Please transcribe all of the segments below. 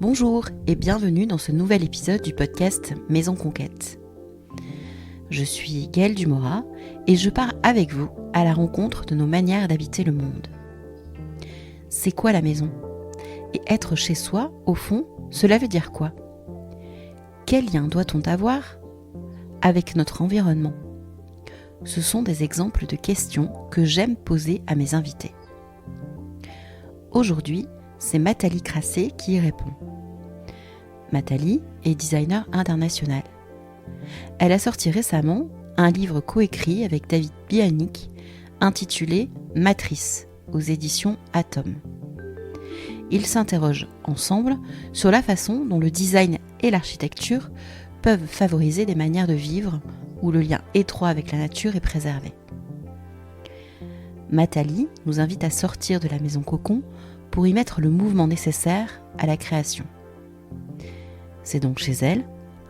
Bonjour et bienvenue dans ce nouvel épisode du podcast Maison Conquête. Je suis Gaëlle Dumora et je pars avec vous à la rencontre de nos manières d'habiter le monde. C'est quoi la maison ? Et être chez soi, au fond, cela veut dire quoi ? Quel lien doit-on avoir avec notre environnement ? Ce sont des exemples de questions que j'aime poser à mes invités. Aujourd'hui, c'est Mathalie Crassé qui y répond. Mathalie est designer international. Elle a sorti récemment un livre coécrit avec David Bianic intitulé Matrice aux éditions Atom. Ils s'interrogent ensemble sur la façon dont le design et l'architecture peuvent favoriser des manières de vivre où le lien étroit avec la nature est préservé. Mathalie nous invite à sortir de la maison cocon pour y mettre le mouvement nécessaire à la création. C'est donc chez elle,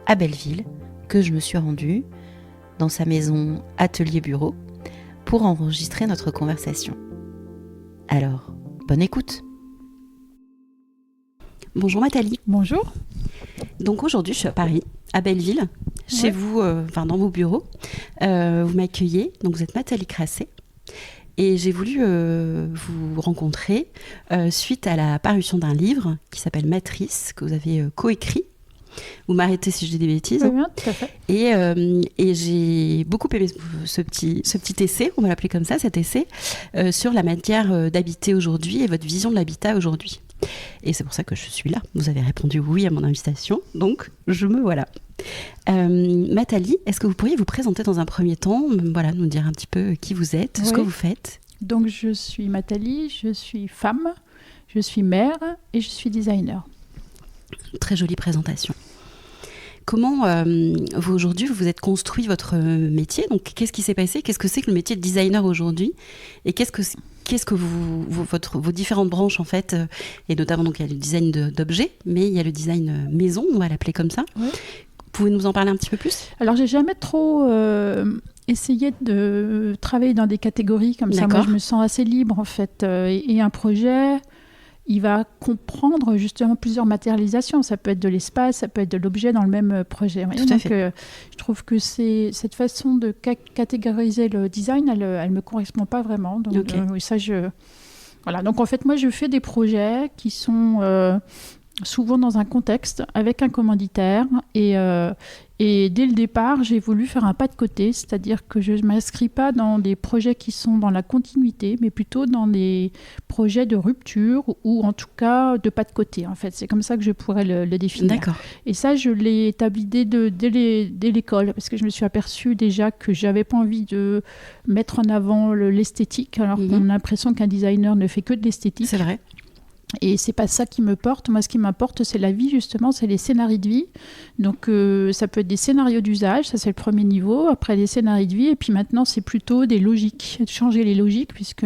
à Belleville, que je me suis rendue, dans sa maison atelier-bureau, pour enregistrer notre conversation. Alors, bonne écoute. Bonjour Mathalie. Bonjour. Donc aujourd'hui, je suis à Paris, à Belleville, chez vous, dans vos bureaux. Vous m'accueillez, donc vous êtes Mathalie Crassé. Et j'ai voulu vous rencontrer suite à la parution d'un livre qui s'appelle Matrice, que vous avez coécrit. Vous m'arrêtez si je dis des bêtises. Oui, bien, tout à fait. Et j'ai beaucoup aimé ce petit essai, on va l'appeler comme ça, cet essai, sur la manière d'habiter aujourd'hui et votre vision de l'habitat aujourd'hui. Et c'est pour ça que je suis là. Vous avez répondu oui à mon invitation, donc je me voilà. Mathalie, est-ce que vous pourriez vous présenter dans un premier temps, nous dire un petit peu qui vous êtes, ce que vous faites ? Donc je suis Mathalie, je suis femme, je suis mère et je suis designer. Très jolie présentation. Comment, vous aujourd'hui, vous êtes construit votre métier ? Donc, qu'est-ce qui s'est passé ? Qu'est-ce que c'est que le métier de designer aujourd'hui ? Et qu'est-ce que vos différentes branches, en fait, et notamment, donc, il y a le design d'objets, mais il y a le design maison, on va l'appeler comme ça. Oui. Pouvez nous en parler un petit peu plus ? Alors, j'ai jamais trop essayé de travailler dans des catégories comme ça. Moi, je me sens assez libre, en fait. Et un projet, il va comprendre justement plusieurs matérialisations. Ça peut être de l'espace, ça peut être de l'objet dans le même projet. Tout à fait. Je trouve que cette façon de catégoriser le design, elle me correspond pas vraiment. Donc, Voilà. Donc en fait, moi, je fais des projets qui sont souvent dans un contexte avec un commanditaire et dès le départ, j'ai voulu faire un pas de côté, c'est-à-dire que je ne m'inscris pas dans des projets qui sont dans la continuité, mais plutôt dans des projets de rupture ou en tout cas de pas de côté. En fait, c'est comme ça que je pourrais le définir. D'accord. Et ça, je l'ai établi dès l'école, parce que je me suis aperçue déjà que j'avais pas envie de mettre en avant l'esthétique, alors qu'on a l'impression qu'un designer ne fait que de l'esthétique. C'est vrai. Et c'est pas ça qui me porte. Moi, ce qui m'importe, c'est la vie, justement, c'est les scénarios de vie. Donc, ça peut être des scénarios d'usage, ça c'est le premier niveau. Après, des scénarios de vie. Et puis maintenant, c'est plutôt des logiques. Changer les logiques, puisque,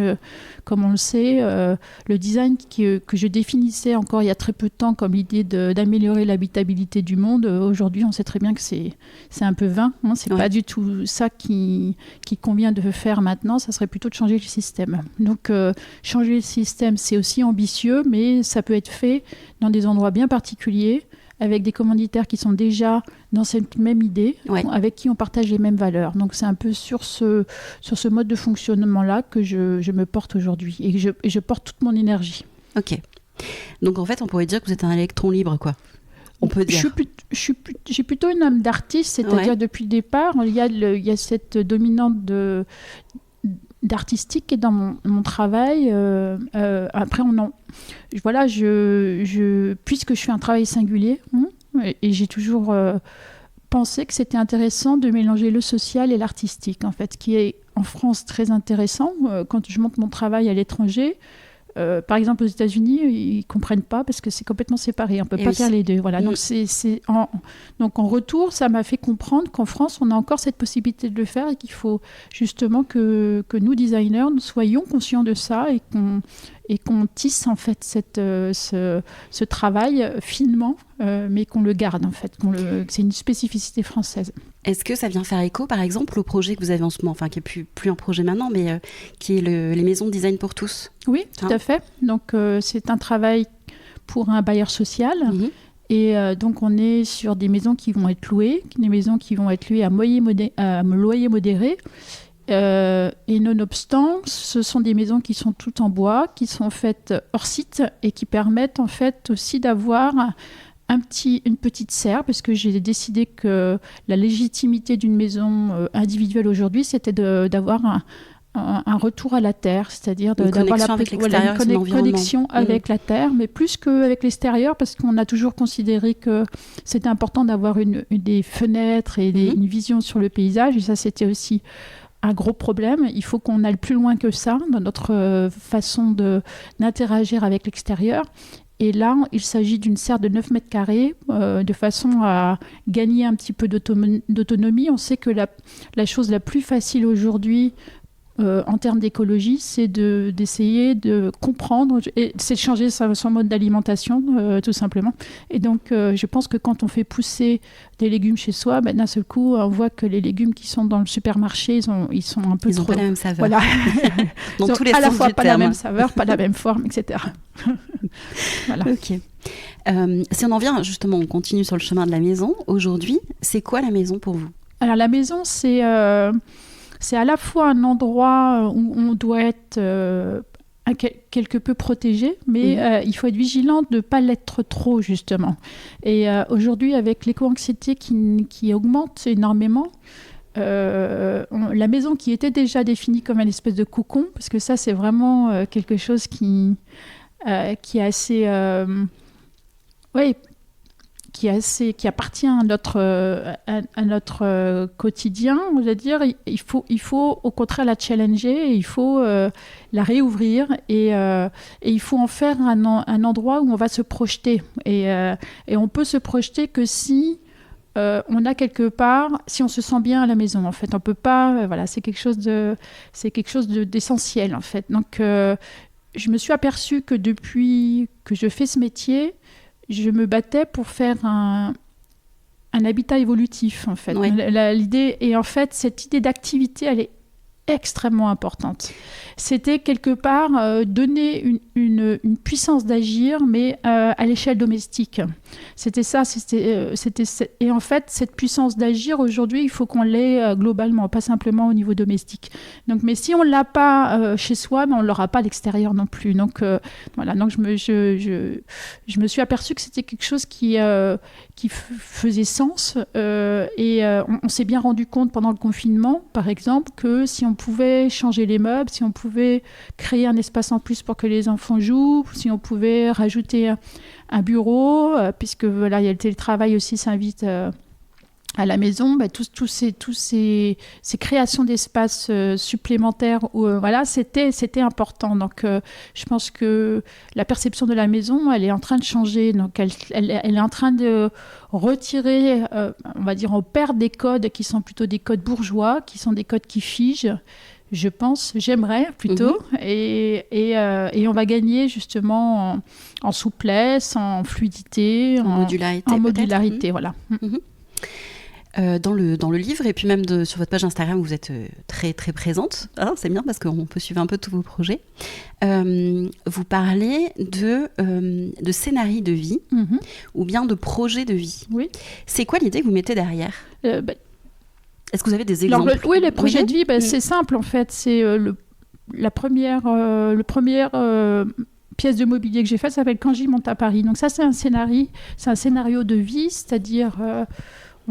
comme on le sait, le design que je définissais encore il y a très peu de temps comme l'idée d'améliorer l'habitabilité du monde, aujourd'hui, on sait très bien que c'est un peu vain. Hein. C'est pas du tout ça qui convient de faire maintenant. Ça serait plutôt de changer le système. Donc, changer le système, c'est aussi ambitieux, mais ça peut être fait dans des endroits bien particuliers, avec des commanditaires qui sont déjà dans cette même idée, avec qui on partage les mêmes valeurs. Donc c'est un peu sur ce mode de fonctionnement-là que je me porte aujourd'hui, et je porte toute mon énergie. Ok. Donc en fait, on pourrait dire que vous êtes un électron libre, quoi. On peut dire. J'ai plutôt une âme d'artiste, c'est-à-dire depuis le départ, il y a cette dominante d'artistique qui est dans mon travail. Après, puisque je fais un travail singulier, et j'ai toujours pensé que c'était intéressant de mélanger le social et l'artistique, en fait, qui est en France très intéressant. Quand je monte mon travail à l'étranger, par exemple aux États-Unis, ils ne comprennent pas parce que c'est complètement séparé. On ne peut pas faire les deux. Voilà. Donc, donc en retour, ça m'a fait comprendre qu'en France, on a encore cette possibilité de le faire et qu'il faut justement que nous, designers, nous soyons conscients de ça et qu'on tisse en fait ce travail finement, mais qu'on le garde en fait. C'est une spécificité française. Est-ce que ça vient faire écho, par exemple, au projet que vous avez en ce moment, enfin qui est plus un projet maintenant, mais qui est les maisons de design pour tous ? Oui, tout à fait. Donc c'est un travail pour un bailleur social. Et donc, on est sur des maisons qui vont être louées, des maisons qui vont être louées à loyer modéré. Et nonobstant, ce sont des maisons qui sont toutes en bois, qui sont faites hors site et qui permettent en fait aussi d'avoir une petite serre, parce que j'ai décidé que la légitimité d'une maison individuelle aujourd'hui, c'était d'avoir un retour à la terre, c'est-à-dire d'avoir une connexion avec la terre, mais plus qu'avec l'extérieur, parce qu'on a toujours considéré que c'était important d'avoir des fenêtres et une vision sur le paysage, et ça c'était aussi un gros problème. Il faut qu'on aille plus loin que ça dans notre façon d'interagir avec l'extérieur. Et là, il s'agit d'une serre de 9 mètres carrés, de façon à gagner un petit peu d'autonomie. On sait que la chose la plus facile aujourd'hui, en termes d'écologie, c'est d'essayer de comprendre, et c'est de changer son mode d'alimentation, tout simplement. Et donc, je pense que quand on fait pousser des légumes chez soi, d'un seul coup, on voit que les légumes qui sont dans le supermarché, ils sont un peu trop... Ils n'ont pas la même saveur. Voilà. Dans tous les sens du terme. À la fois pas la même saveur, pas la même forme, etc. Voilà. Ok. Si on en vient, justement, on continue sur le chemin de la maison. Aujourd'hui, c'est quoi la maison pour vous ? Alors, la maison, c'est à la fois un endroit où on doit être quelque peu protégé, mais il faut être vigilant de ne pas l'être trop, justement. Et aujourd'hui, avec l'éco-anxiété qui augmente énormément, la maison qui était déjà définie comme une espèce de cocon, parce que ça, c'est vraiment quelque chose qui est assez... qui appartit à notre quotidien, on va dire. Il faut au contraire la challenger, il faut la réouvrir et il faut en faire un endroit où on va se projeter. Et on peut se projeter que si on a quelque part, si on se sent bien à la maison, en fait. On peut pas, c'est quelque chose d'essentiel, en fait. Donc, je me suis aperçue que depuis que je fais ce métier, je me battais pour faire un habitat évolutif, en fait. Oui. L'idée, et en fait, cette idée d'activité, elle est extrêmement importante. C'était quelque part donner une puissance d'agir, mais à l'échelle domestique. C'était ça. Et en fait, cette puissance d'agir, aujourd'hui, il faut qu'on l'ait globalement, pas simplement au niveau domestique. Donc, mais si on ne l'a pas chez soi, on ne l'aura pas à l'extérieur non plus. Donc, donc je me suis aperçue que c'était quelque chose qui faisait sens. Et on s'est bien rendu compte pendant le confinement, par exemple, que si on pouvait changer les meubles, si on pouvait créer un espace en plus pour que les enfants jouent, si on pouvait rajouter un bureau, puisque il y a le télétravail aussi s'invite à la maison, tous ces créations d'espaces supplémentaires, c'était important. Donc, je pense que la perception de la maison, elle est en train de changer. Donc, elle est en train de retirer, on va dire, on perd des codes qui sont plutôt des codes bourgeois, qui sont des codes qui figent. Je pense, j'aimerais plutôt, et on va gagner justement en souplesse, en fluidité, en modularité, voilà. Dans le livre, et puis même sur votre page Instagram, vous êtes très très présente. C'est bien parce qu'on peut suivre un peu tous vos projets. Vous parlez de scénarii de vie, ou bien de projets de vie. Oui. C'est quoi l'idée que vous mettez derrière ? Est-ce que vous avez des exemples ? Oui, les projets de vie, c'est simple en fait. C'est la première pièce de mobilier que j'ai faite s'appelle Quand j'y monte à Paris. Donc ça, c'est un scénario de vie, c'est-à-dire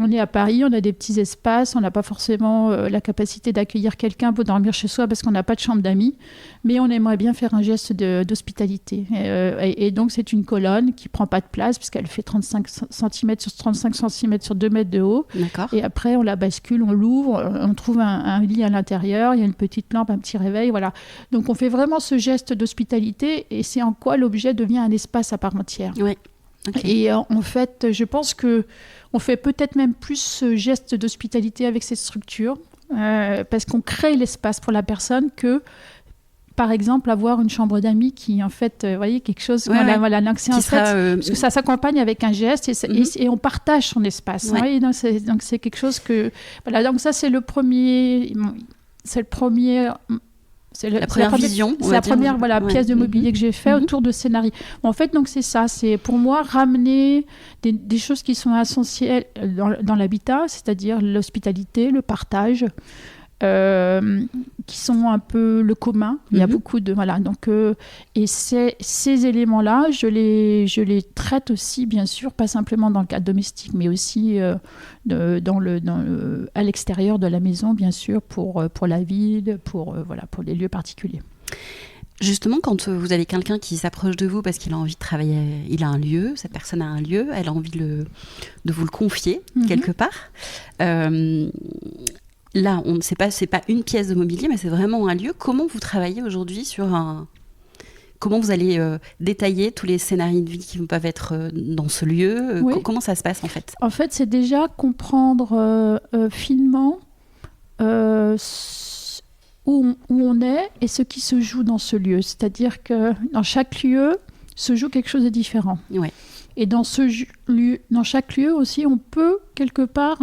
on est à Paris, on a des petits espaces, on n'a pas forcément la capacité d'accueillir quelqu'un pour dormir chez soi parce qu'on n'a pas de chambre d'amis, mais on aimerait bien faire un geste d'hospitalité. Et donc, c'est une colonne qui ne prend pas de place puisqu'elle fait 35 cm sur 35 cm sur 2 mètres de haut. D'accord. Et après, on la bascule, on l'ouvre, on trouve un lit à l'intérieur, il y a une petite lampe, un petit réveil, voilà. Donc, on fait vraiment ce geste d'hospitalité et c'est en quoi l'objet devient un espace à part entière. Oui. Okay. Et en fait, je pense qu'on fait peut-être même plus ce geste d'hospitalité avec cette structure parce qu'on crée l'espace pour la personne que, par exemple, avoir une chambre d'amis qui, en fait, vous voyez, quelque chose... Voilà, donc c'est en fait, parce que ça s'accompagne avec un geste et on partage son espace. Ouais. Ouais, donc c'est quelque chose que... Voilà, donc ça, c'est le premier c'est la première vision. C'est la première pièce de mobilier que j'ai fait autour de scénarii. En fait, donc c'est ça. C'est pour moi ramener des choses qui sont essentielles dans l'habitat, c'est-à-dire l'hospitalité, le partage. Qui sont un peu le commun. Il y a beaucoup de donc et ces éléments-là, je les traite aussi bien sûr, pas simplement dans le cadre domestique, mais aussi à l'extérieur de la maison, bien sûr, pour la ville, pour les lieux particuliers. Justement, quand vous avez quelqu'un qui s'approche de vous parce qu'il a envie de travailler, il a un lieu, cette personne a un lieu, elle a envie de vous le confier quelque part. Là, c'est pas une pièce de mobilier, mais c'est vraiment un lieu. Comment vous travaillez aujourd'hui comment vous allez détailler tous les scénarios de vie qui peuvent être dans ce lieu Comment ça se passe en fait ? En fait, c'est déjà comprendre finement où on est et ce qui se joue dans ce lieu. C'est-à-dire que dans chaque lieu se joue quelque chose de différent. Ouais. Et dans chaque lieu aussi, on peut quelque part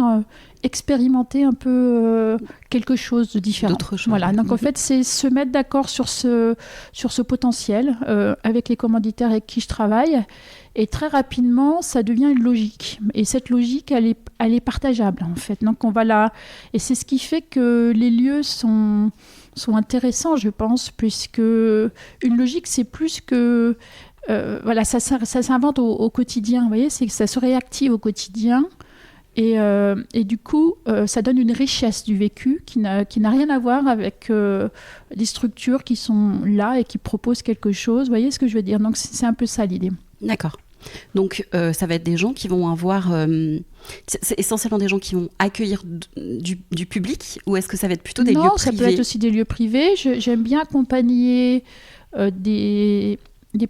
expérimenter un peu quelque chose de différent. D'autres choses. Voilà. Donc en fait, c'est se mettre d'accord sur ce potentiel avec les commanditaires avec qui je travaille. Et très rapidement, ça devient une logique. Et cette logique, elle est partageable en fait. Donc et c'est ce qui fait que les lieux sont intéressants, je pense, puisque une logique, c'est plus que ça s'invente au quotidien, vous voyez, c'est que ça se réactive au quotidien et du coup, ça donne une richesse du vécu qui n'a rien à voir avec des structures qui sont là et qui proposent quelque chose, vous voyez ce que je veux dire ? Donc c'est un peu ça l'idée. D'accord. Donc ça va être des gens qui vont avoir... c'est essentiellement des gens qui vont accueillir du public, ou est-ce que ça va être plutôt des lieux privés ? Non, ça peut être aussi des lieux privés. J'aime bien accompagner des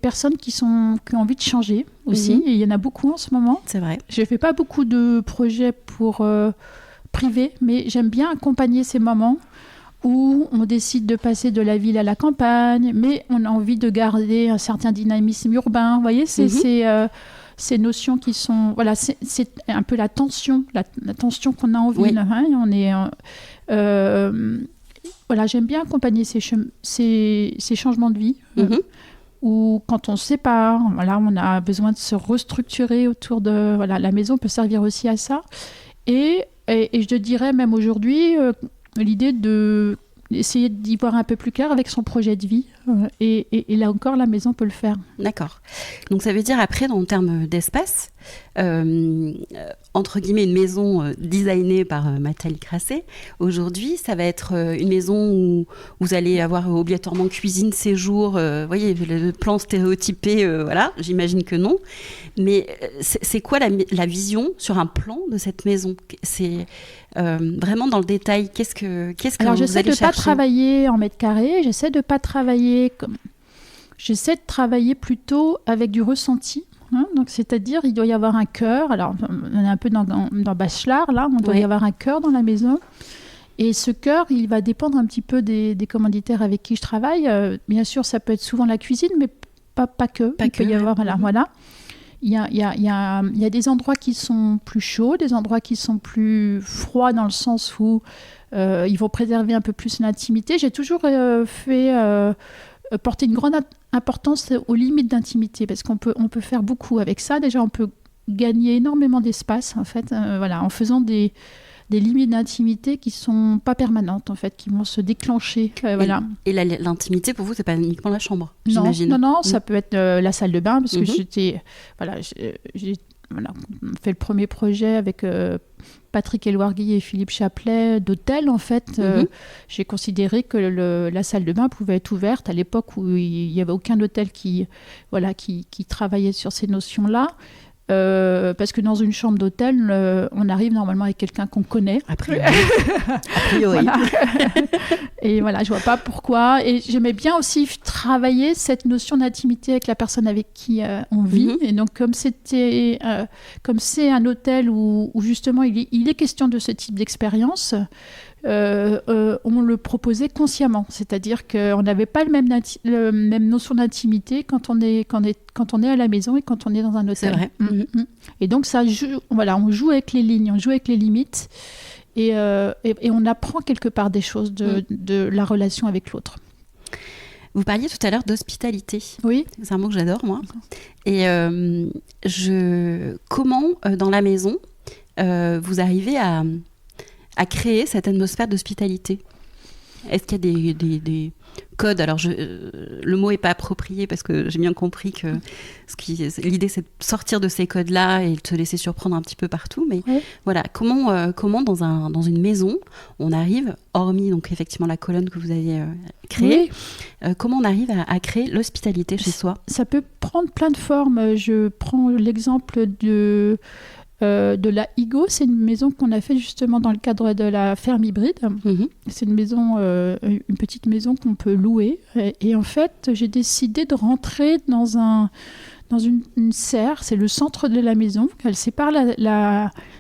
personnes qui ont envie de changer aussi, et il y en a beaucoup en ce moment. C'est vrai. Je ne fais pas beaucoup de projets pour privés, mais j'aime bien accompagner ces moments où on décide de passer de la ville à la campagne, mais on a envie de garder un certain dynamisme urbain. Vous voyez, c'est ces notions qui sont... Voilà, c'est un peu la tension qu'on a en ville. Hein, on est... j'aime bien accompagner ces changements de vie. Ou quand on se sépare, on a besoin de se restructurer autour de... la maison peut servir aussi à ça. Et je dirais même aujourd'hui, l'idée d'essayer d'y voir un peu plus clair avec son projet de vie. Et là encore, la maison peut le faire. D'accord. Donc ça veut dire après, en termes d'espace, entre guillemets, une maison designée par Nathalie Crasset, aujourd'hui, ça va être une maison où vous allez avoir obligatoirement cuisine, séjour, voyez, le plan stéréotypé, j'imagine que non. Mais c'est quoi la vision sur un plan de cette maison ? C'est vraiment dans le détail, qu'est-ce que Alors, vous allez chercher ? j'essaie de ne pas travailler en mètres carrés, j'essaie de travailler plutôt avec du ressenti. Donc, c'est-à-dire, il doit y avoir un cœur. Alors, on est un peu dans Bachelard, là. On doit y avoir un cœur dans la maison. Et ce cœur, il va dépendre un petit peu des commanditaires avec qui je travaille. Bien sûr, ça peut être souvent la cuisine, mais pas que. Il peut y avoir, voilà. Il y a des endroits qui sont plus chauds, des endroits qui sont plus froids dans le sens où ils vont préserver un peu plus l'intimité. J'ai toujours fait porter une grande importance aux limites d'intimité parce qu'on peut faire beaucoup avec ça. Déjà, on peut gagner énormément d'espace en fait, en faisant des limites d'intimité qui sont pas permanentes en fait, qui vont se déclencher. Et l'intimité pour vous, c'est pas uniquement la chambre, j'imagine. Non, ça peut être la salle de bain parce que j'ai fait le premier projet avec Patrick Elouargui et Philippe Chaplet d'hôtel en fait. J'ai considéré que la salle de bain pouvait être ouverte à l'époque où il n'y avait aucun hôtel qui travaillait sur ces notions-là. Parce que dans une chambre d'hôtel, on arrive normalement avec quelqu'un qu'on connaît. A priori. Et je vois pas pourquoi. Et j'aimais bien aussi travailler cette notion d'intimité avec la personne avec qui on vit. Et donc, comme c'est un hôtel où justement il est question de ce type d'expérience, on le proposait consciemment, c'est-à-dire qu'on n'avait pas la même notion d'intimité quand on est à la maison et quand on est dans un hôtel. C'est vrai. Et donc ça joue, on joue avec les lignes, on joue avec les limites et on apprend quelque part des choses de la relation avec l'autre. Vous parliez tout à l'heure d'hospitalité. Oui. C'est un mot que j'adore, moi. Et comment, dans la maison, vous arrivez à créer cette atmosphère d'hospitalité ? Est-ce qu'il y a des codes ? Alors, le mot n'est pas approprié parce que j'ai bien compris que l'idée, c'est de sortir de ces codes-là et de se laisser surprendre un petit peu partout. Mais voilà, comment dans une maison, on arrive, hormis donc effectivement la colonne que vous avez créée, comment on arrive à créer l'hospitalité chez soi ? Ça peut prendre plein de formes. Je prends l'exemple de la Higo, c'est une maison qu'on a fait justement dans le cadre de la ferme hybride. C'est une maison, une petite maison qu'on peut louer. Et en fait, j'ai décidé de rentrer dans une serre. C'est le centre de la maison. Elle sépare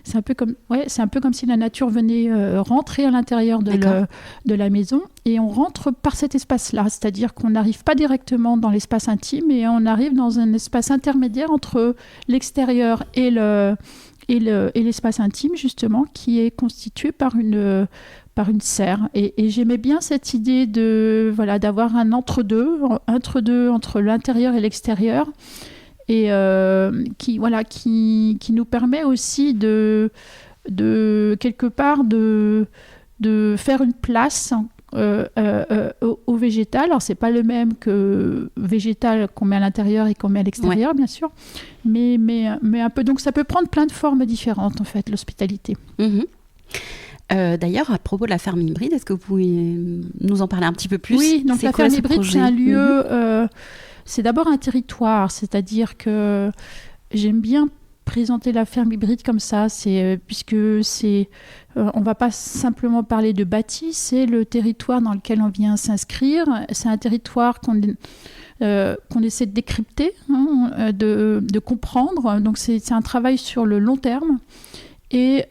c'est un peu comme si la nature venait rentrer à l'intérieur de la maison. Et on rentre par cet espace-là. C'est-à-dire qu'on n'arrive pas directement dans l'espace intime et on arrive dans un espace intermédiaire entre l'extérieur et l'espace intime, justement, qui est constitué par une serre. Et j'aimais bien cette idée d'avoir un entre-deux entre l'intérieur et l'extérieur, et qui nous permet aussi de quelque part de faire une place au végétal. Alors c'est pas le même que végétal qu'on met à l'intérieur et qu'on met à l'extérieur, bien sûr, mais un peu. Donc ça peut prendre plein de formes différentes en fait, l'hospitalité. D'ailleurs, à propos de la ferme hybride, est-ce que vous pouvez nous en parler un petit peu plus ? Oui, donc la ferme hybride, c'est un lieu, c'est d'abord un territoire, c'est-à-dire que j'aime bien présenter la ferme hybride comme ça, puisque on ne va pas simplement parler de bâti, c'est le territoire dans lequel on vient s'inscrire. C'est un territoire qu'on essaie de décrypter, de comprendre. Donc c'est un travail sur le long terme. Et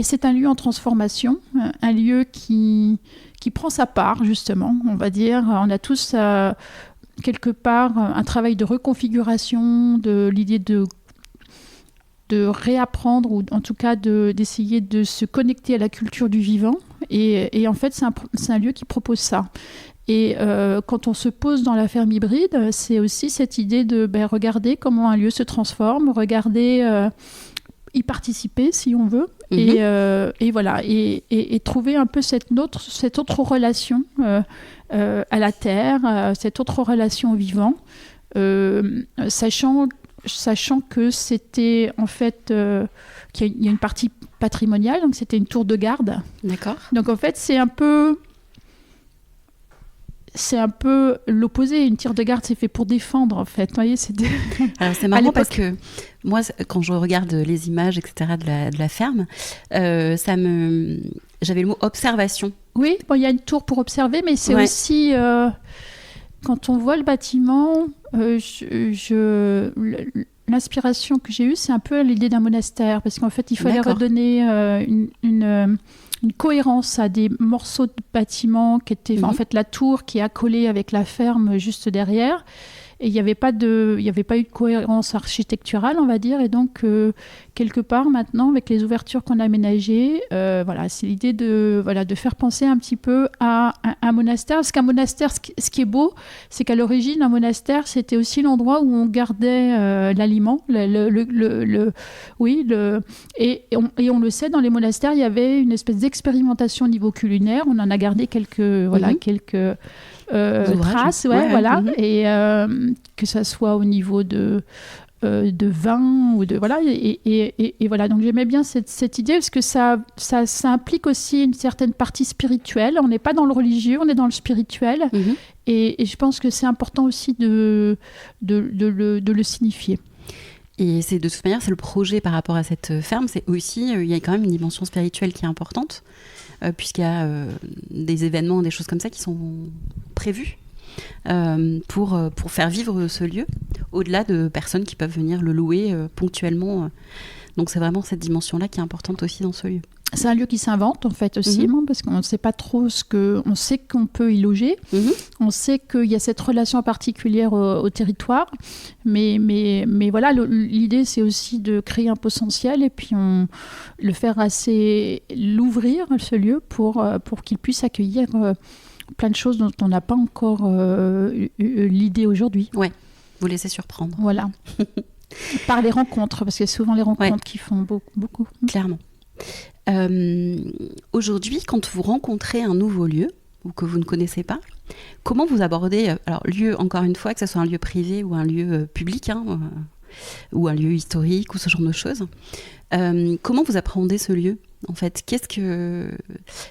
c'est un lieu en transformation, un lieu qui prend sa part, justement, on va dire. On a tous, quelque part, un travail de reconfiguration, de l'idée de réapprendre, ou en tout cas d'essayer de se connecter à la culture du vivant. Et en fait, c'est un lieu qui propose ça. Et quand on se pose dans la ferme hybride, c'est aussi cette idée de regarder comment un lieu se transforme, regarder, y participer si on veut, et voilà, et trouver un peu cette autre relation à la terre, cette autre relation au vivant, sachant que c'était en fait qu'il y a une partie patrimoniale, donc c'était une tour de garde. D'accord. Donc en fait c'est un peu l'opposé. Une tour de garde, c'est fait pour défendre, en fait. Vous voyez, alors, c'est marrant parce que moi, quand je regarde les images, etc., de la ferme, j'avais le mot observation. Oui, il y a une tour pour observer, mais c'est aussi... quand on voit le bâtiment, l'inspiration que j'ai eue, c'est un peu l'idée d'un monastère, parce qu'en fait, il fallait redonner une cohérence à des morceaux de bâtiment qui étaient, en fait, la tour qui est accolée avec la ferme juste derrière. Et il n'y avait pas eu de cohérence architecturale, on va dire. Et donc, quelque part, maintenant, avec les ouvertures qu'on a aménagées, c'est l'idée de faire penser un petit peu à un monastère. Parce qu'un monastère, ce qui est beau, c'est qu'à l'origine, un monastère, c'était aussi l'endroit où on gardait l'aliment. Et on le sait, dans les monastères, il y avait une espèce d'expérimentation au niveau culinaire. On en a gardé quelques traces, et que ça soit au niveau de vin ou de et voilà. Donc j'aimais bien cette idée, parce que ça implique aussi une certaine partie spirituelle. On n'est pas dans le religieux, on est dans le spirituel, et je pense que c'est important aussi de le signifier. Et c'est de toute manière, c'est le projet par rapport à cette ferme, c'est aussi, il y a quand même une dimension spirituelle qui est importante, puisqu'il y a des événements, des choses comme ça qui sont prévues pour faire vivre ce lieu, au-delà de personnes qui peuvent venir le louer ponctuellement. Donc c'est vraiment cette dimension-là qui est importante aussi dans ce lieu. C'est un lieu qui s'invente en fait aussi, parce qu'on ne sait pas trop on sait qu'on peut y loger, on sait qu'il y a cette relation particulière au territoire, mais voilà, l'idée c'est aussi de créer un potentiel et puis l'ouvrir ce lieu pour qu'il puisse accueillir plein de choses dont on n'a pas encore l'idée aujourd'hui. Ouais, vous laissez surprendre. Voilà. Par les rencontres, parce que c'est souvent les rencontres qui font beaucoup. Clairement. Aujourd'hui, quand vous rencontrez un nouveau lieu ou que vous ne connaissez pas, comment vous abordez, alors lieu, encore une fois, que ce soit un lieu privé ou un lieu public, ou un lieu historique ou ce genre de choses, comment vous appréhendez ce lieu en fait? Qu'est-ce que...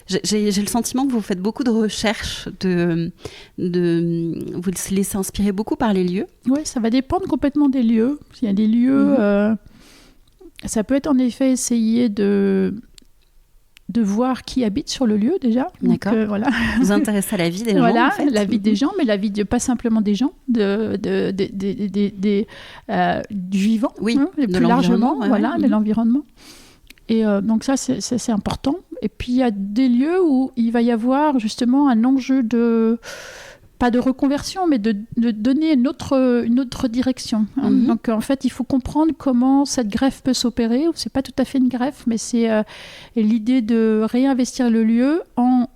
J'ai le sentiment que vous faites beaucoup de recherches, vous vous laissez inspirer beaucoup par les lieux. Oui, ça va dépendre complètement des lieux. Il y a des lieux... ça peut être en effet essayer de voir qui habite sur le lieu déjà. D'accord. Donc, voilà. Vous intéressez à la vie des gens. Voilà, en fait. la vie des gens, mais la vie pas simplement des gens, du vivant, oui, plus largement, voilà, de ouais. l'environnement. Et donc ça, c'est important. Et puis il y a des lieux où il va y avoir justement un enjeu pas de reconversion, mais de donner une autre direction. Donc en fait, il faut comprendre comment cette greffe peut s'opérer. C'est pas tout à fait une greffe, mais c'est l'idée de réinvestir le lieu en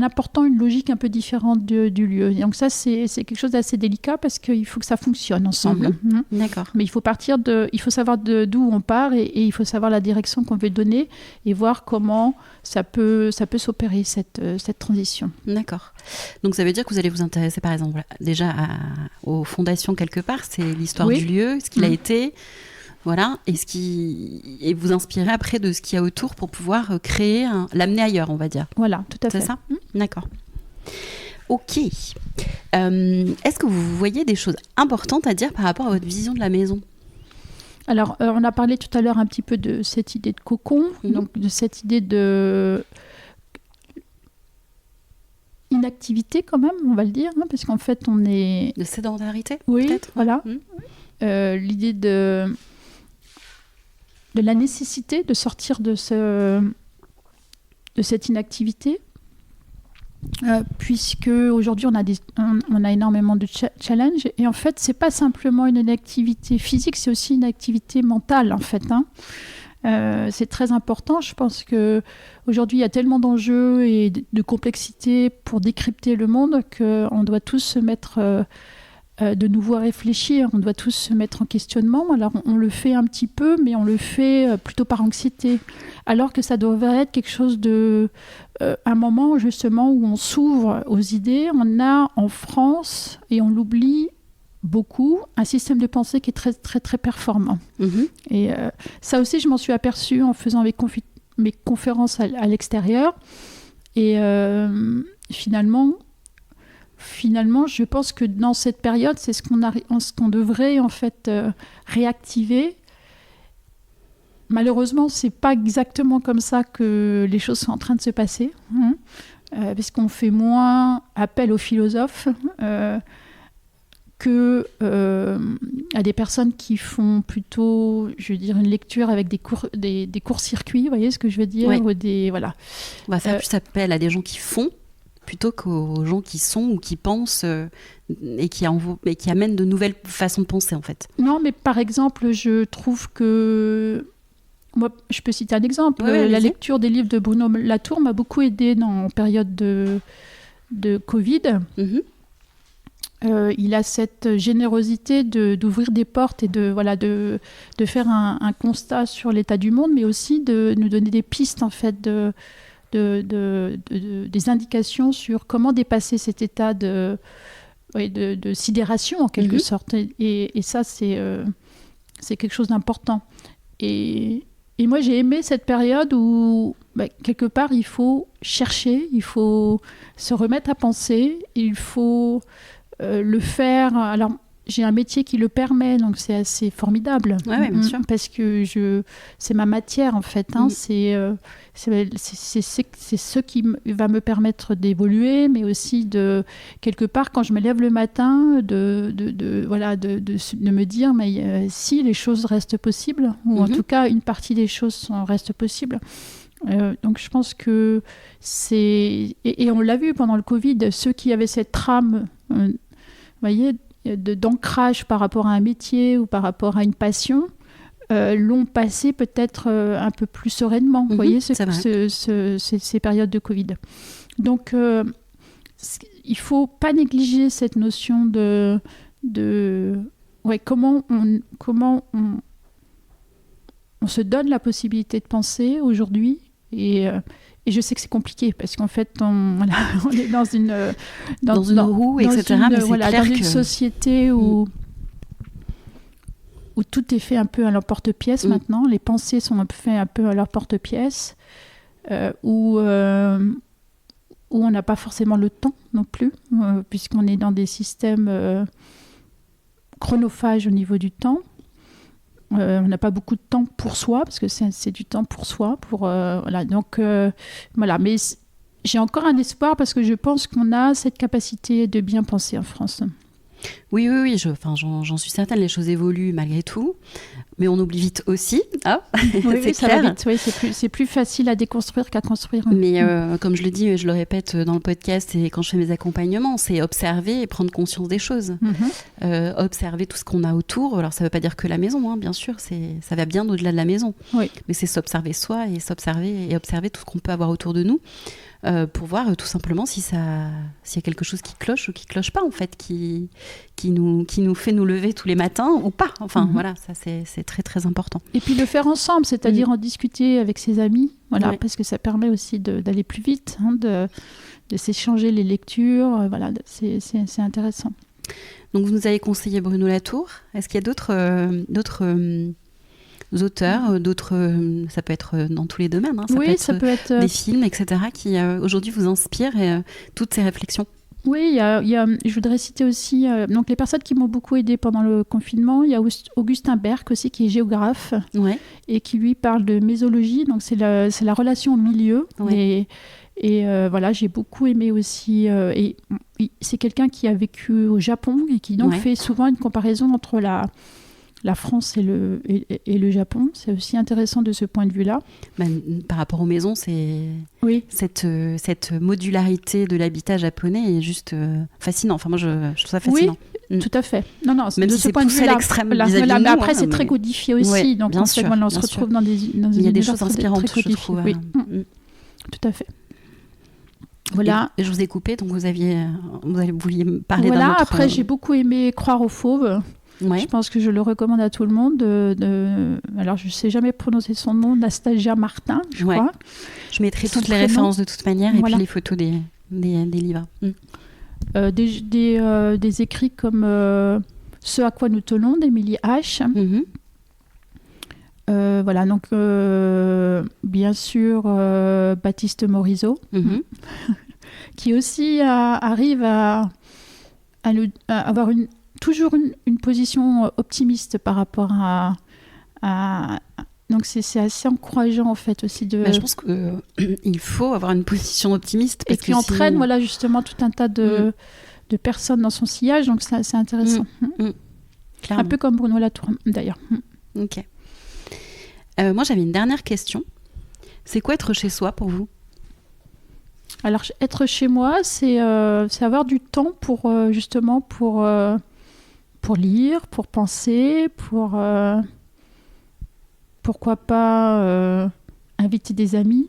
apportant une logique un peu différente du lieu. Et donc ça, c'est quelque chose d'assez délicat parce qu'il faut que ça fonctionne ensemble. D'accord. Mais il faut savoir d'où on part et il faut savoir la direction qu'on veut donner et voir comment ça peut s'opérer cette transition. D'accord. Donc ça veut dire que vous allez vous intéresser par exemple déjà aux fondations quelque part, c'est l'histoire du lieu, ce qu'il a été, voilà, et vous inspirer après de ce qu'il y a autour pour pouvoir créer, l'amener ailleurs, on va dire. Voilà, tout à fait. C'est ça ? D'accord. Ok. Est-ce que vous voyez des choses importantes à dire par rapport à votre vision de la maison ? Alors, on a parlé tout à l'heure un petit peu de cette idée de cocon, donc de cette idée de inactivité quand même, on va le dire, parce qu'en fait, on est... De sédentarité, peut-être. Voilà. L'idée de la nécessité de sortir de cette inactivité, puisque aujourd'hui on a énormément de challenges et en fait c'est pas simplement une activité physique, c'est aussi une activité mentale en fait. C'est très important. Je pense que aujourd'hui il y a tellement d'enjeux et de complexité pour décrypter le monde qu'on doit tous se mettre de nouveau à réfléchir, on doit tous se mettre en questionnement. Alors on le fait un petit peu, mais on le fait plutôt par anxiété, alors que ça devrait être quelque chose un moment justement où on s'ouvre aux idées. On a en France, et on l'oublie beaucoup, un système de pensée qui est très très très performant. Et ça aussi je m'en suis aperçue en faisant mes conférences à l'extérieur, et finalement, je pense que dans cette période, c'est ce qu'on devrait en fait réactiver. Malheureusement, c'est pas exactement comme ça que les choses sont en train de se passer, parce qu'on fait moins appel aux philosophes que à des personnes qui font plutôt, je veux dire, une lecture avec des courts-circuits, vous voyez ce que je veux dire, ou voilà. On va faire plus appel à des gens qui font, plutôt qu'aux gens qui sont ou qui pensent et qui amènent de nouvelles façons de penser, en fait. Non, mais par exemple, je trouve que... Moi, je peux citer un exemple. La lecture des livres de Bruno Latour m'a beaucoup aidée en période de Covid. Il a cette générosité d'ouvrir des portes et de faire un constat sur l'état du monde, mais aussi de nous donner des pistes, en fait, des indications sur comment dépasser cet état de sidération en quelque sorte. Et ça, c'est quelque chose d'important. Et moi, j'ai aimé cette période où, quelque part, il faut chercher, il faut se remettre à penser, il faut le faire. Alors, j'ai un métier qui le permet, donc c'est assez formidable. Ouais, bien sûr. Parce que c'est ma matière, en fait. C'est ce qui va me permettre d'évoluer, mais aussi quelque part, quand je me lève le matin, de me dire, mais si les choses restent possibles, ou en tout cas, une partie des choses restent possibles. Donc je pense que c'est... Et on l'a vu pendant le Covid, ceux qui avaient cette trame, vous voyez, d'ancrage par rapport à un métier ou par rapport à une passion, l'ont passé peut-être un peu plus sereinement, vous voyez, ces périodes de Covid. Donc, il faut pas négliger cette notion de comment on se donne la possibilité de penser aujourd'hui. Et je sais que c'est compliqué parce qu'en fait, on est dans une roue, etc. Mais c'est clair dans une société où tout est fait un peu à leur porte-pièce maintenant. Les pensées sont faites un peu à leur porte-pièce, où on n'a pas forcément le temps non plus, puisqu'on est dans des systèmes chronophages au niveau du temps. On n'a pas beaucoup de temps pour soi, parce que c'est du temps pour soi. Voilà. Donc, voilà. Mais j'ai encore un espoir, parce que je pense qu'on a cette capacité de bien penser en France. Oui, j'en suis certaine, les choses évoluent malgré tout, mais on oublie vite aussi. Oui, ça va vite, oui, c'est plus facile à déconstruire qu'à construire. Mais comme je le dis, je le répète dans le podcast et quand je fais mes accompagnements, c'est observer et prendre conscience des choses. Observer tout ce qu'on a autour. Alors ça ne veut pas dire que la maison, bien sûr, ça va bien au-delà de la maison. Oui. Mais c'est s'observer soi et observer tout ce qu'on peut avoir autour de nous. Pour voir tout simplement s'il y a quelque chose qui cloche ou qui cloche pas, en fait, qui nous fait nous lever tous les matins ou pas. Enfin, voilà, ça c'est très très important. Et puis le faire ensemble, c'est-à-dire en discuter avec ses amis, voilà, parce que ça permet aussi d'aller plus vite, de s'échanger les lectures, voilà, c'est intéressant. Donc vous nous avez conseillé Bruno Latour. Est-ce qu'il y a d'autres auteurs, ça peut être dans tous les domaines, ça peut être des films, etc., qui aujourd'hui vous inspirent toutes ces réflexions. Oui, je voudrais citer aussi donc les personnes qui m'ont beaucoup aidée pendant le confinement. Il y a Augustin Berg aussi, qui est géographe, et qui lui parle de mésologie, donc c'est la relation au milieu. Et voilà, j'ai beaucoup aimé aussi. Et c'est quelqu'un qui a vécu au Japon et qui donc fait souvent une comparaison entre la France et le Japon. C'est aussi intéressant de ce point de vue-là. Par rapport aux maisons, cette modularité de l'habitat japonais est juste fascinant. Enfin, moi, je trouve ça fascinant. Oui, tout à fait. Non, même de si ce c'est point de poussé à l'extrême vis-à-vis de nous. Après, c'est très codifié aussi. Donc, bien sûr, on se retrouve dans des il y a des choses inspirantes, très je trouve. Oui. Tout à fait. Voilà. Et je vous ai coupé, donc vous vouliez me parler d'un autre... Après, j'ai beaucoup aimé Croire aux fauves. Je pense que je le recommande à tout le monde. Alors, je ne sais jamais prononcer son nom, Nastasia Martin, je crois. Je mettrai toutes les références de toute manière, et puis les photos des livres. Des écrits comme Ce à quoi nous tenons, d'Émilie H. Voilà, donc bien sûr Baptiste Morisot, qui aussi arrive à avoir toujours une position optimiste par rapport à donc c'est assez encourageant en fait aussi je pense qu'il faut avoir une position optimiste et qui entraîne voilà justement tout un tas de personnes dans son sillage, donc c'est intéressant. Un peu comme Bruno Latour d'ailleurs. Ok. Moi j'avais une dernière question. C'est quoi être chez soi pour vous ? Alors être chez moi, c'est avoir du temps pour justement pour lire, pour penser, pourquoi pas inviter des amis.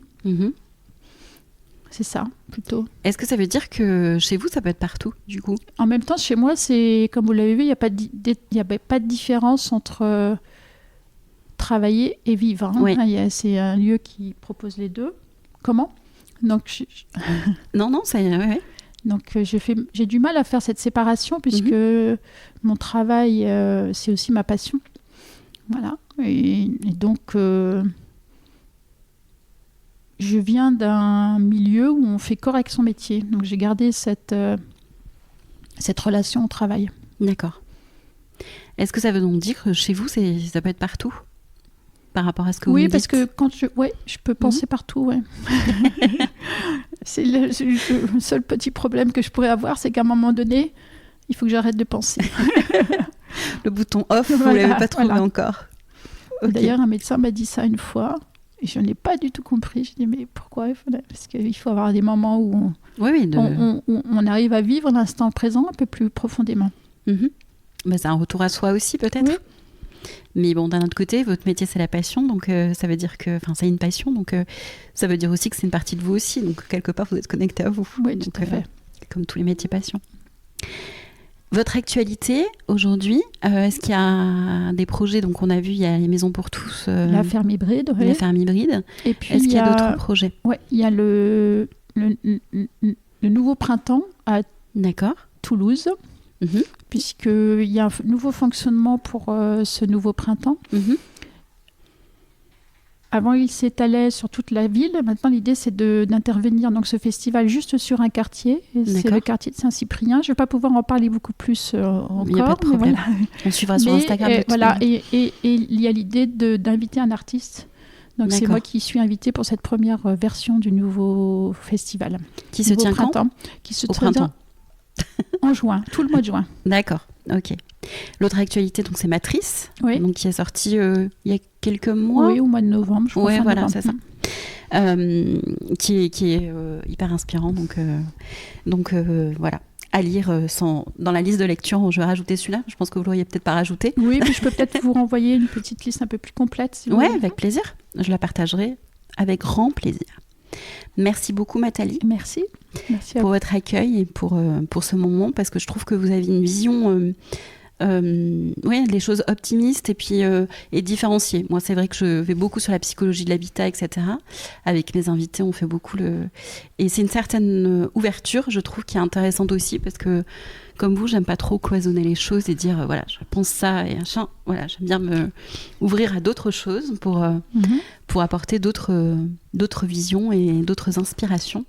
C'est ça, plutôt. Est-ce que ça veut dire que chez vous, ça peut être partout, du coup ? En même temps, chez moi, c'est, comme vous l'avez vu, il n'y a pas de différence entre travailler et vivre. C'est un lieu qui propose les deux. Comment ? Donc, Non, c'est... Ouais. Donc, j'ai du mal à faire cette séparation puisque mon travail, c'est aussi ma passion. Voilà. Et donc, je viens d'un milieu où on fait corps avec son métier. Donc, j'ai gardé cette relation au travail. D'accord. Est-ce que ça veut donc dire que chez vous, ça peut être partout ? Par rapport à ce que vous me dites. Oui, parce que quand je peux penser partout, C'est le seul petit problème que je pourrais avoir, c'est qu'à un moment donné, il faut que j'arrête de penser. Le bouton off, vous ne l'avez pas trouvé encore. Okay. D'ailleurs, un médecin m'a dit ça une fois, et je n'ai pas du tout compris. Je dis, mais pourquoi ? Parce qu'il faut avoir des moments où on arrive à vivre l'instant présent un peu plus profondément. C'est un retour à soi aussi, peut-être ? Mais bon, d'un autre côté, votre métier, c'est la passion, donc ça veut dire que... Enfin, c'est une passion, donc ça veut dire aussi que c'est une partie de vous aussi. Donc, quelque part, vous êtes connecté à vous. Oui, tout à fait. Comme tous les métiers passion. Votre actualité, aujourd'hui, est-ce qu'il y a des projets? Donc, on a vu, il y a les maisons pour tous. La ferme hybride, oui. La ferme hybride. Et puis, est-ce qu'il y a d'autres projets? Oui, il y a le nouveau printemps à D'accord. Toulouse. Puisqu'il y a un nouveau fonctionnement pour ce nouveau printemps. Avant, il s'étalait sur toute la ville. Maintenant, l'idée, c'est d'intervenir dans ce festival juste sur un quartier. C'est le quartier de Saint-Cyprien. Je ne vais pas pouvoir en parler beaucoup plus encore. Il n'y a pas de problème. Voilà. On suivra sur Instagram. Et il y a l'idée d'inviter un artiste. Donc, c'est moi qui suis invitée pour cette première version du nouveau festival. Qui se tient quand? Qui se tient en juin, tout le mois de juin. D'accord, ok. L'autre actualité, donc, c'est Matrice, donc, qui est sortie il y a quelques mois. Oui, au mois de novembre, je crois. Oui, voilà, c'est ça. Qui est hyper inspirant. Donc voilà, à lire dans la liste de lecture. Je vais rajouter celui-là. Je pense que vous l'auriez peut-être pas rajouté. Oui, mais je peux peut-être vous renvoyer une petite liste un peu plus complète. Si oui, avec plaisir. Je la partagerai avec grand plaisir. Merci beaucoup, Nathalie. Merci pour votre accueil et pour ce moment, parce que je trouve que vous avez une vision les choses optimistes et puis et différenciées. Moi, c'est vrai que je vais beaucoup sur la psychologie de l'habitat, etc. Avec mes invités, on fait beaucoup et c'est une certaine ouverture, je trouve, qui est intéressante aussi, parce que comme vous, j'aime pas trop cloisonner les choses et dire voilà, je pense ça et machin. Voilà, j'aime bien me ouvrir à d'autres choses pour apporter d'autres visions et d'autres inspirations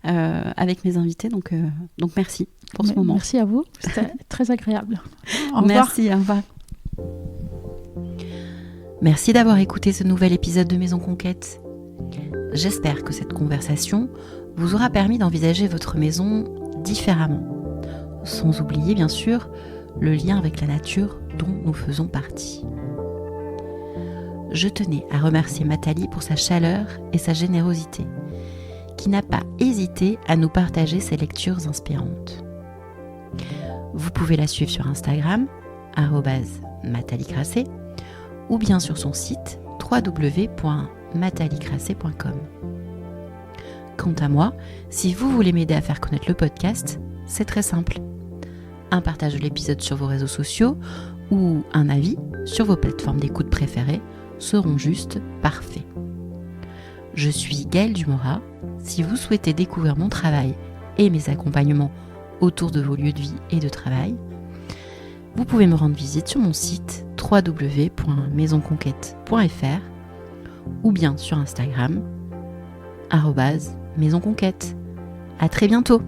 avec mes invités. Donc merci pour ce moment. Merci à vous, c'était très agréable. Au revoir. Merci, au revoir. Merci d'avoir écouté ce nouvel épisode de Maison Conquête. J'espère que cette conversation vous aura permis d'envisager votre maison différemment. Sans oublier, bien sûr, le lien avec la nature dont nous faisons partie. Je tenais à remercier Nathalie pour sa chaleur et sa générosité, qui n'a pas hésité à nous partager ses lectures inspirantes. Vous pouvez la suivre sur Instagram, @nathalie_crasset, ou bien sur son site www.nathalie_crasset.com. Quant à moi, si vous voulez m'aider à faire connaître le podcast, c'est très simple. Un partage de l'épisode sur vos réseaux sociaux ou un avis sur vos plateformes d'écoute préférées seront juste parfaits. Je suis Gaëlle Dumora. Si vous souhaitez découvrir mon travail et mes accompagnements autour de vos lieux de vie et de travail, vous pouvez me rendre visite sur mon site www.maisonconquête.fr ou bien sur Instagram @maisonconquête. À très bientôt.